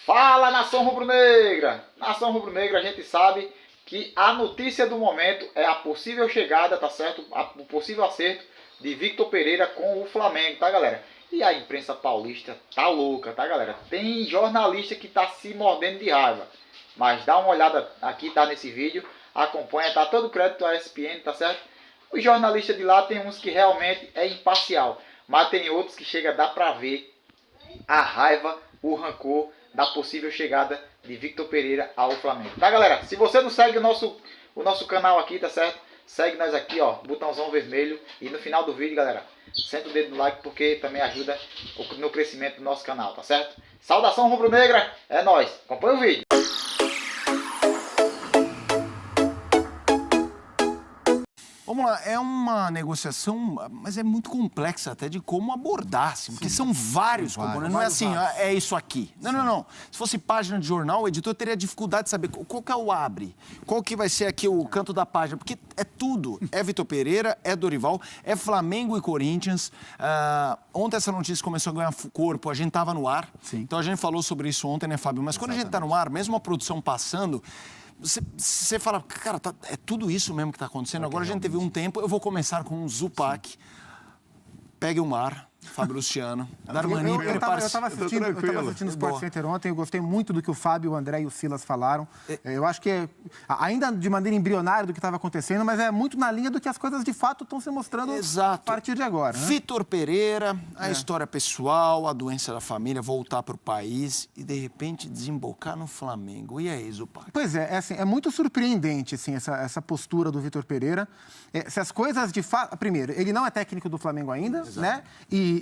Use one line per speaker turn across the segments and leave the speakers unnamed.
Fala, nação rubro-negra! Nação rubro-negra, a gente sabe que a notícia do momento é a possível chegada, tá certo? O possível acerto de Victor Pereira com o Flamengo, tá, galera? E a imprensa paulista tá louca, tá, galera? Tem jornalista que tá se mordendo de raiva. Mas dá uma olhada aqui, tá, nesse vídeo. Acompanha, tá todo crédito à ESPN, tá certo? Os jornalistas de lá tem uns que realmente é imparcial. Mas tem outros que chega a dar pra ver a raiva, o rancor da possível chegada de Victor Pereira ao Flamengo. Tá, galera? Se você não segue o nosso canal aqui, tá certo? Segue nós aqui, ó, botãozão vermelho. E no final do vídeo, galera, senta o dedo no like porque também ajuda no crescimento do nosso canal, tá certo? Saudação rubro-negra, é nóis. Acompanha o vídeo.
Vamos lá, é uma negociação, mas é muito complexa até de como abordar, assim, porque são vários componentes, não é assim, é isso aqui. Não. Se fosse página de jornal, o editor teria dificuldade de saber qual que é o abre, qual que vai ser aqui o canto da página, porque é tudo. É Vitor Pereira, é Dorival, é Flamengo e Corinthians. Ontem essa notícia começou a ganhar corpo, a gente estava no ar, então a gente falou sobre isso ontem, né, Fábio? Mas quando a gente está no ar, mesmo a produção passando, você fala, cara, é tudo isso mesmo que está acontecendo. Agora a gente teve um tempo, eu vou começar com o Zupac. Pegue o mar, Fábio Luciano. Darmani,
eu estava assistindo o Sport Center ontem, eu gostei muito do que o Fábio, o André e o Silas falaram. Eu acho que é ainda de maneira embrionária do que estava acontecendo, mas é muito na linha do que as coisas de fato estão se mostrando a partir de agora. Né?
Vitor Pereira, a história pessoal, a doença da família, voltar para o país e de repente desembocar no Flamengo. E aí, Zupac?
Pois é, assim, é muito surpreendente assim, essa postura do Vitor Pereira. Se as coisas de fato... Primeiro, ele não é técnico do Flamengo ainda, né?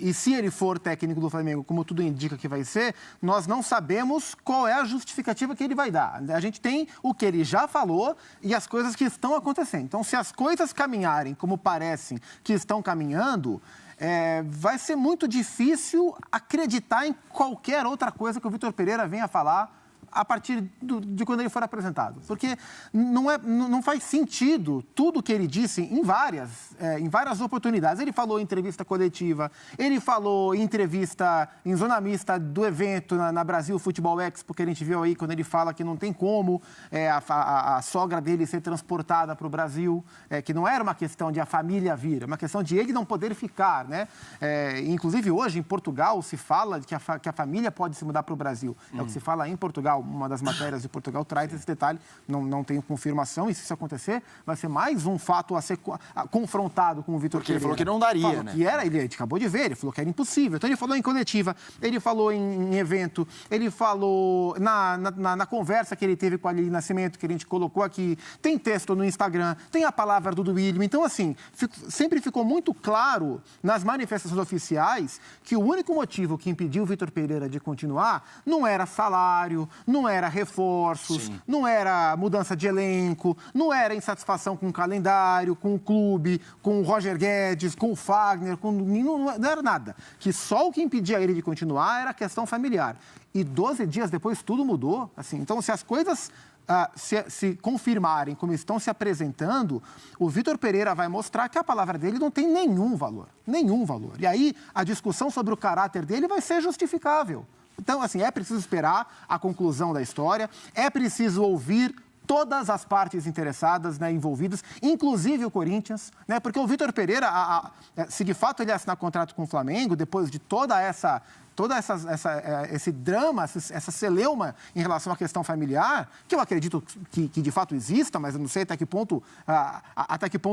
E se ele for técnico do Flamengo, como tudo indica que vai ser, nós não sabemos qual é a justificativa que ele vai dar. A gente tem o que ele já falou e as coisas que estão acontecendo. Então, se as coisas caminharem como parecem que estão caminhando, vai ser muito difícil acreditar em qualquer outra coisa que o Vitor Pereira venha falar a partir de quando ele for apresentado. Porque não faz sentido tudo que ele disse em várias oportunidades. Ele falou em entrevista coletiva, ele falou em entrevista em zona mista do evento na Brasil Futebol Expo, que a gente viu aí quando ele fala que não tem como a sogra dele ser transportada para o Brasil, que não era uma questão de a família vir, é uma questão de ele não poder ficar, né? Inclusive hoje em Portugal se fala que a família pode se mudar para o Brasil. É o que se fala em Portugal. Uma das matérias de Portugal traz esse detalhe, não tenho confirmação, e se isso acontecer, vai ser mais um fato a ser confrontado com o Vitor Pereira.
Porque ele falou que não daria,
falou
né?
Que era, ele acabou de ver, ele falou que era impossível. Então ele falou em coletiva, ele falou em evento, ele falou na conversa que ele teve com a Lili Nascimento, que a gente colocou aqui, tem texto no Instagram, tem a palavra do William. Então, assim, sempre ficou muito claro nas manifestações oficiais que o único motivo que impediu o Vitor Pereira de continuar não era salário, não era reforços, não era mudança de elenco, não era insatisfação com o calendário, com o clube, com o Roger Guedes, com o Fagner, não era nada. Que só o que impedia ele de continuar era a questão familiar. E 12 dias depois tudo mudou. Assim. Então, se as coisas se confirmarem como estão se apresentando, o Vitor Pereira vai mostrar que a palavra dele não tem nenhum valor. Nenhum valor. E aí, a discussão sobre o caráter dele vai ser justificável. Então, assim, é preciso esperar a conclusão da história, é preciso ouvir todas as partes interessadas, né, envolvidas, inclusive o Corinthians, né, porque o Vitor Pereira, se de fato ele assinar contrato com o Flamengo, depois de esse drama, essa celeuma em relação à questão familiar, que eu acredito que de fato exista, mas eu não sei até que ponto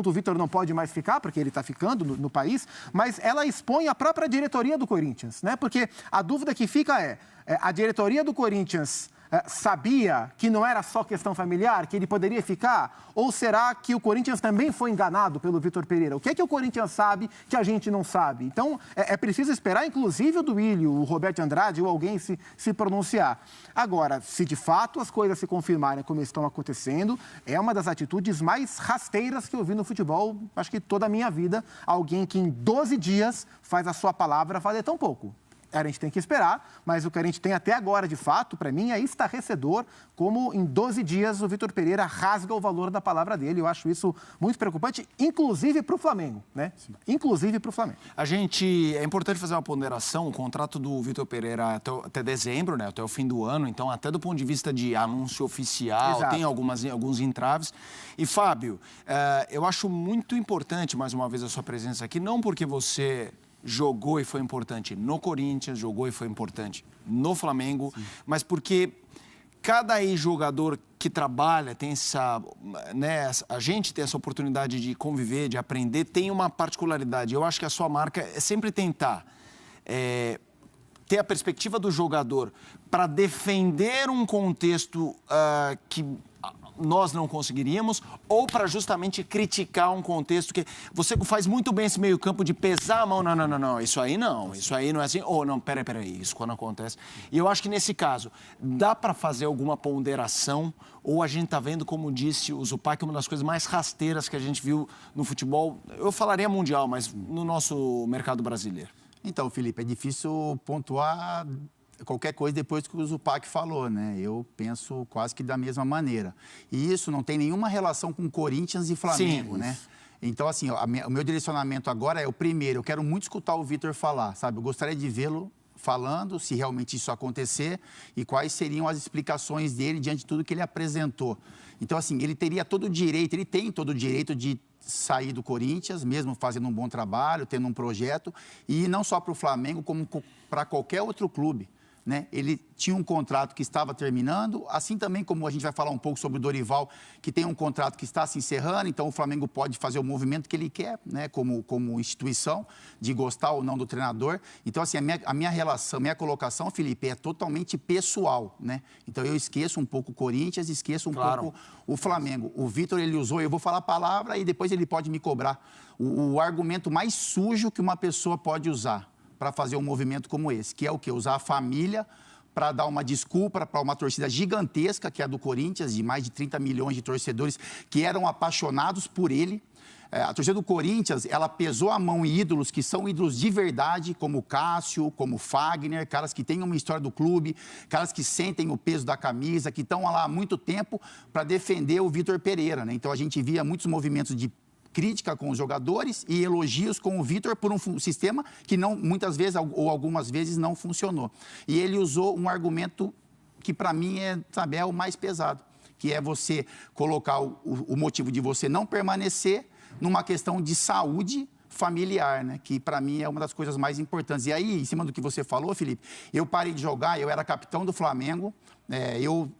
o Vitor não pode mais ficar, porque ele está ficando no país, mas ela expõe a própria diretoria do Corinthians, né? Porque a dúvida que fica a diretoria do Corinthians sabia que não era só questão familiar, que ele poderia ficar? Ou será que o Corinthians também foi enganado pelo Vitor Pereira? O que é que o Corinthians sabe que a gente não sabe? Então, é preciso esperar, inclusive, o Duílio, o Roberto Andrade ou alguém se pronunciar. Agora, se de fato as coisas se confirmarem como estão acontecendo, é uma das atitudes mais rasteiras que eu vi no futebol, acho que toda a minha vida. Alguém que em 12 dias faz a sua palavra valer tão pouco. A gente tem que esperar, mas o que a gente tem até agora, de fato, para mim, é estarrecedor como em 12 dias o Vitor Pereira rasga o valor da palavra dele. Eu acho isso muito preocupante, inclusive para o Flamengo, né? Sim. Inclusive para o Flamengo.
É importante fazer uma ponderação, o contrato do Vitor Pereira até dezembro, né? Até o fim do ano, então até do ponto de vista de anúncio oficial,
Exato.
tem alguns entraves. E, Fábio, eu acho muito importante, mais uma vez, a sua presença aqui, não porque você jogou e foi importante no Corinthians, jogou e foi importante no Flamengo, sim, mas porque cada jogador que trabalha tem né, a gente tem essa oportunidade de conviver, de aprender, tem uma particularidade. Eu acho que a sua marca é sempre tentar ter a perspectiva do jogador para defender um contexto que nós não conseguiríamos, ou para justamente criticar um contexto que você faz muito bem esse meio campo de pesar a mão, não, isso aí não é assim, ou não, peraí, isso quando acontece. E eu acho que nesse caso, dá para fazer alguma ponderação, ou a gente está vendo, como disse o Zupac, uma das coisas mais rasteiras que a gente viu no futebol, eu falaria mundial, mas no nosso mercado brasileiro.
Então, Felipe, é difícil pontuar qualquer coisa depois que o Zupac falou, né? Eu penso quase que da mesma maneira. E isso não tem nenhuma relação com Corinthians e Flamengo, sim, né? Então, assim, o meu direcionamento agora é o primeiro. Eu quero muito escutar o Vitor falar, sabe? Eu gostaria de vê-lo falando, se realmente isso acontecer, e quais seriam as explicações dele diante de tudo que ele apresentou. Então, assim, ele tem todo o direito de sair do Corinthians, mesmo fazendo um bom trabalho, tendo um projeto, e não só para o Flamengo, como para qualquer outro clube, né? Ele tinha um contrato que estava terminando, assim também como a gente vai falar um pouco sobre o Dorival, que tem um contrato que está se encerrando, então o Flamengo pode fazer o movimento que ele quer, né? Como instituição, de gostar ou não do treinador. Então, assim, a minha relação, minha colocação, Felipe, é totalmente pessoal, né? Então, eu esqueço um pouco o Corinthians, esqueço um pouco o Flamengo. O Vitor, ele usou, eu vou falar a palavra e depois ele pode me cobrar, o argumento mais sujo que uma pessoa pode usar para fazer um movimento como esse, que é o quê? Usar a família para dar uma desculpa para uma torcida gigantesca, que é a do Corinthians, de mais de 30 milhões de torcedores que eram apaixonados por ele. A torcida do Corinthians, ela pesou a mão em ídolos que são ídolos de verdade, como o Cássio, como o Fagner, caras que têm uma história do clube, caras que sentem o peso da camisa, que estão lá há muito tempo para defender o Vitor Pereira, né? Então, a gente via muitos movimentos de crítica com os jogadores e elogios com o Vitor por um sistema que não, muitas vezes ou algumas vezes não funcionou. E ele usou um argumento que para mim é o mais pesado, que é você colocar o motivo de você não permanecer numa questão de saúde familiar, né? Que para mim é uma das coisas mais importantes. E aí, em cima do que você falou, Felipe, eu parei de jogar, eu era capitão do Flamengo,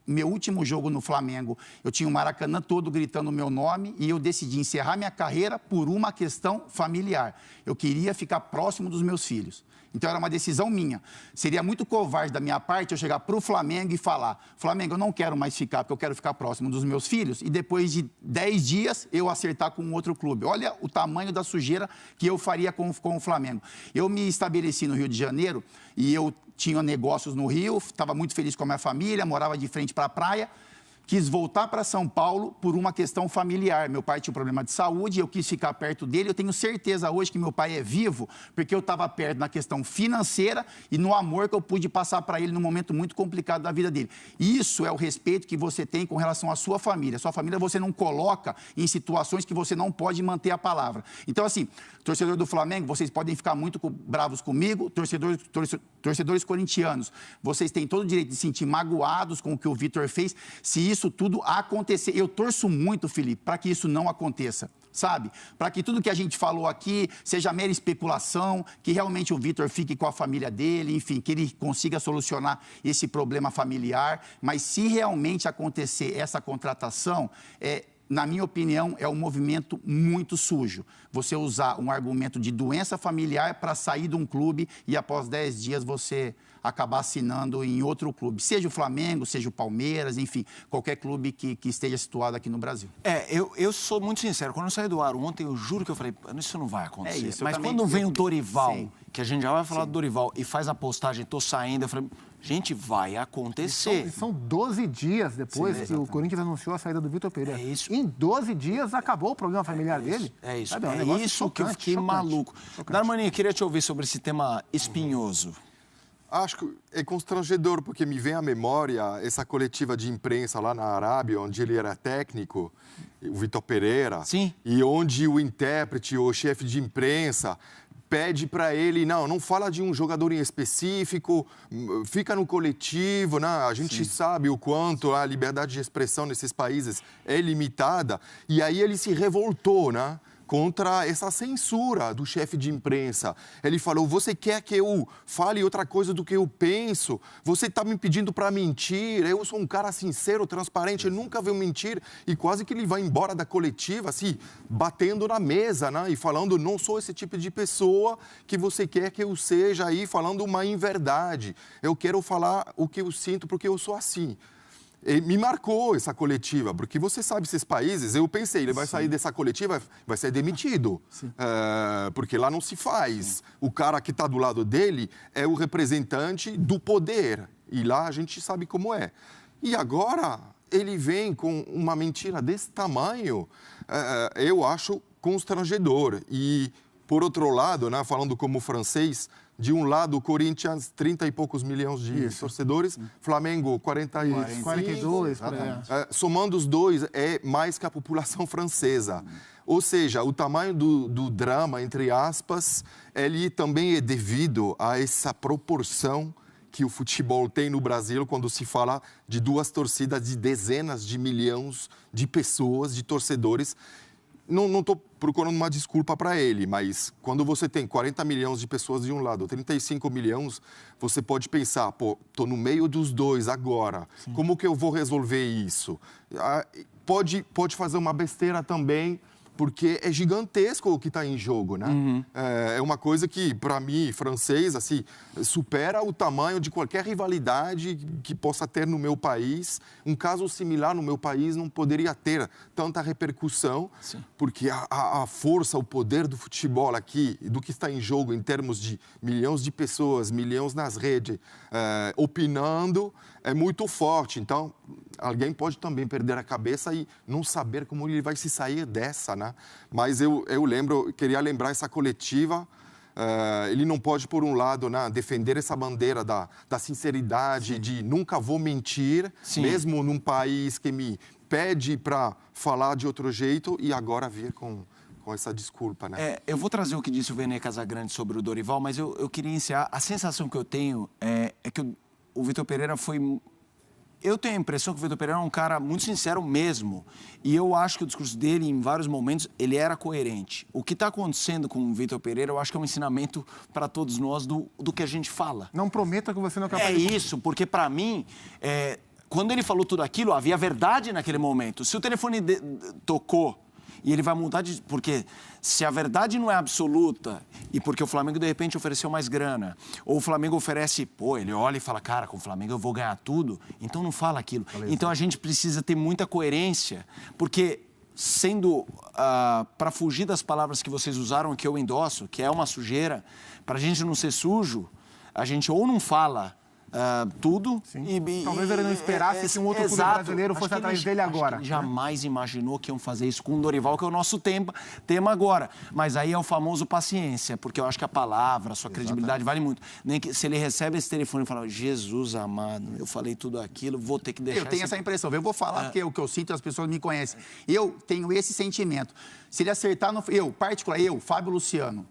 meu último jogo no Flamengo, eu tinha o Maracanã todo gritando o meu nome e eu decidi encerrar minha carreira por uma questão familiar. Eu queria ficar próximo dos meus filhos. Então, era uma decisão minha. Seria muito covarde da minha parte eu chegar para o Flamengo e falar: Flamengo, eu não quero mais ficar, porque eu quero ficar próximo dos meus filhos, e depois de 10 dias eu acertar com outro clube. Olha o tamanho da sujeira que eu faria com o Flamengo. Eu me estabeleci no Rio de Janeiro e eu tinha negócios no Rio, estava muito feliz com a minha família, morava de frente para a praia. Quis voltar para São Paulo por uma questão familiar. Meu pai tinha um problema de saúde, eu quis ficar perto dele. Eu tenho certeza hoje que meu pai é vivo, porque eu estava perto na questão financeira e no amor que eu pude passar para ele num momento muito complicado da vida dele. Isso é o respeito que você tem com relação à sua família. Sua família você não coloca em situações que você não pode manter a palavra. Então, assim, torcedor do Flamengo, vocês podem ficar muito bravos comigo, torcedores corintianos, vocês têm todo o direito de se sentir magoados com o que o Vitor fez, se isso tudo acontecer. Eu torço muito, Felipe, para que isso não aconteça, sabe? Para que tudo que a gente falou aqui seja mera especulação, que realmente o Vitor fique com a família dele, enfim, que ele consiga solucionar esse problema familiar. Mas se realmente acontecer essa contratação, na minha opinião, é um movimento muito sujo. Você usar um argumento de doença familiar para sair de um clube e após 10 dias você acabar assinando em outro clube. Seja o Flamengo, seja o Palmeiras, enfim, qualquer clube que esteja situado aqui no Brasil.
Eu sou muito sincero. Quando eu saí do ar ontem, eu juro que eu falei, isso não vai acontecer.
Isso,
mas quando vem o Dorival,
sim,
que a gente já vai falar do Dorival, e faz a postagem, tô saindo, eu falei, gente, vai acontecer.
São 12 dias depois que o Corinthians anunciou a saída do Vitor Pereira.
É isso.
Em 12 dias acabou o problema familiar dele.
É isso.
Sabe,
isso que eu fiquei maluco. Darmaninho, queria te ouvir sobre esse tema espinhoso.
Acho que é constrangedor, porque me vem à memória essa coletiva de imprensa lá na Arábia, onde ele era técnico, o Vitor Pereira.
Sim.
E onde o intérprete, o chefe de imprensa, pede para ele, não fala de um jogador em específico, fica no coletivo, né? A gente sabe o quanto a liberdade de expressão nesses países é limitada. E aí ele se revoltou, né? Contra essa censura do chefe de imprensa. Ele falou, você quer que eu fale outra coisa do que eu penso? Você está me pedindo para mentir? Eu sou um cara sincero, transparente, eu nunca vou mentir. E quase que ele vai embora da coletiva, assim, batendo na mesa, né? E falando, não sou esse tipo de pessoa que você quer que eu seja aí, falando uma inverdade. Eu quero falar o que eu sinto porque eu sou assim. E me marcou essa coletiva, porque você sabe, esses países, eu pensei, ele vai sair dessa coletiva, vai ser demitido, porque lá não se faz. O cara que está do lado dele é o representante do poder, e lá a gente sabe como é. E agora ele vem com uma mentira desse tamanho, eu acho constrangedor. E, por outro lado, né, falando como francês, de um lado, o Corinthians, 30 e poucos milhões de torcedores. Flamengo,
42, por aí.
Somando os dois, é mais que a população francesa. Ou seja, o tamanho do drama, entre aspas, ele também é devido a essa proporção que o futebol tem no Brasil quando se fala de duas torcidas de dezenas de milhões de pessoas, de torcedores. Não estou procurando uma desculpa para ele, mas quando você tem 40 milhões de pessoas de um lado, 35 milhões, você pode pensar, estou no meio dos dois agora, como que eu vou resolver isso? Pode fazer uma besteira também, porque é gigantesco o que está em jogo, né? É uma coisa que, para mim, francês, assim, supera o tamanho de qualquer rivalidade que possa ter no meu país. Um caso similar no meu país não poderia ter tanta repercussão, porque a força, o poder do futebol aqui, do que está em jogo em termos de milhões de pessoas, milhões nas redes, opinando, é muito forte. Então, alguém pode também perder a cabeça e não saber como ele vai se sair dessa, né? Mas eu queria lembrar essa coletiva. Ele não pode, por um lado, né, defender essa bandeira da sinceridade, de nunca vou mentir, mesmo num país que me pede para falar de outro jeito, e agora vir com essa desculpa, né?
Eu vou trazer o que disse o Vene Casagrande sobre o Dorival, mas eu queria iniciar. A sensação que eu tenho é que o Vitor Pereira foi... Eu tenho a impressão que o Vitor Pereira é um cara muito sincero mesmo. E eu acho que o discurso dele, em vários momentos, ele era coerente. O que está acontecendo com o Vitor Pereira, eu acho que é um ensinamento para todos nós do que a gente fala.
Não prometa que você não é capaz
de... É isso, porque para mim, quando ele falou tudo aquilo, havia verdade naquele momento. Se o telefone tocou e ele vai mudar de... Porque se a verdade não é absoluta e porque o Flamengo, de repente, ofereceu mais grana, ou o Flamengo oferece... Ele olha e fala, cara, com o Flamengo eu vou ganhar tudo, então não fala aquilo. Então a gente precisa ter muita coerência, porque sendo... para fugir das palavras que vocês usaram, que eu endosso, que é uma sujeira, para a gente não ser sujo, a gente ou não fala... tudo.
Talvez ele não esperasse que um outro clube brasileiro fosse atrás dele agora.
Ele jamais imaginou que iam fazer isso com o Dorival, que é o nosso tema agora. Mas aí é o famoso paciência, porque eu acho que a palavra, a sua credibilidade vale muito. Nem que, se ele recebe esse telefone e fala, Jesus amado, eu falei tudo aquilo, vou ter que deixar...
Eu tenho essa impressão. Eu vou falar porque o que eu sinto, as pessoas me conhecem. Eu tenho esse sentimento. Se ele acertar no... Fábio Luciano,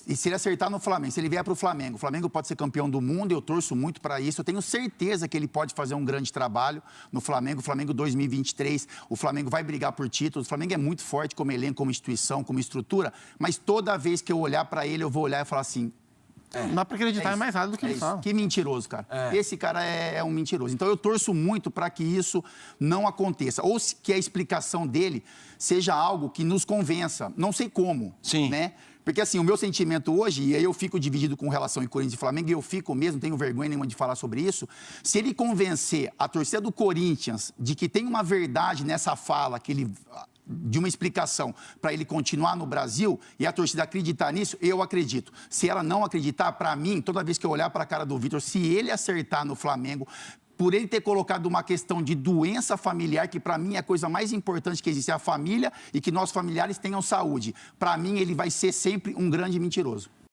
e se ele acertar no Flamengo, se ele vier para o Flamengo pode ser campeão do mundo, eu torço muito para isso. Eu tenho certeza que ele pode fazer um grande trabalho no Flamengo. O Flamengo 2023, o Flamengo vai brigar por títulos. O Flamengo é muito forte como elenco, como instituição, como estrutura, mas toda vez que eu olhar para ele, eu vou olhar e falar assim...
Não dá para acreditar, é mais nada do que ele fala.
Que mentiroso, cara. Esse cara é um mentiroso. Então, eu torço muito para que isso não aconteça. Ou que a explicação dele seja algo que nos convença. Não sei como, né? Porque, assim, o meu sentimento hoje, e aí eu fico dividido com relação em Corinthians e Flamengo, e eu fico mesmo, não tenho vergonha nenhuma de falar sobre isso, se ele convencer a torcida do Corinthians de que tem uma verdade nessa fala, de uma explicação para ele continuar no Brasil, e a torcida acreditar nisso, eu acredito. Se ela não acreditar, para mim, toda vez que eu olhar para a cara do Vitor, se ele acertar no Flamengo, por ele ter colocado uma questão de doença familiar, que para mim é a coisa mais importante que existe, é a família e que nossos familiares tenham saúde. Para mim, ele vai ser sempre um grande mentiroso.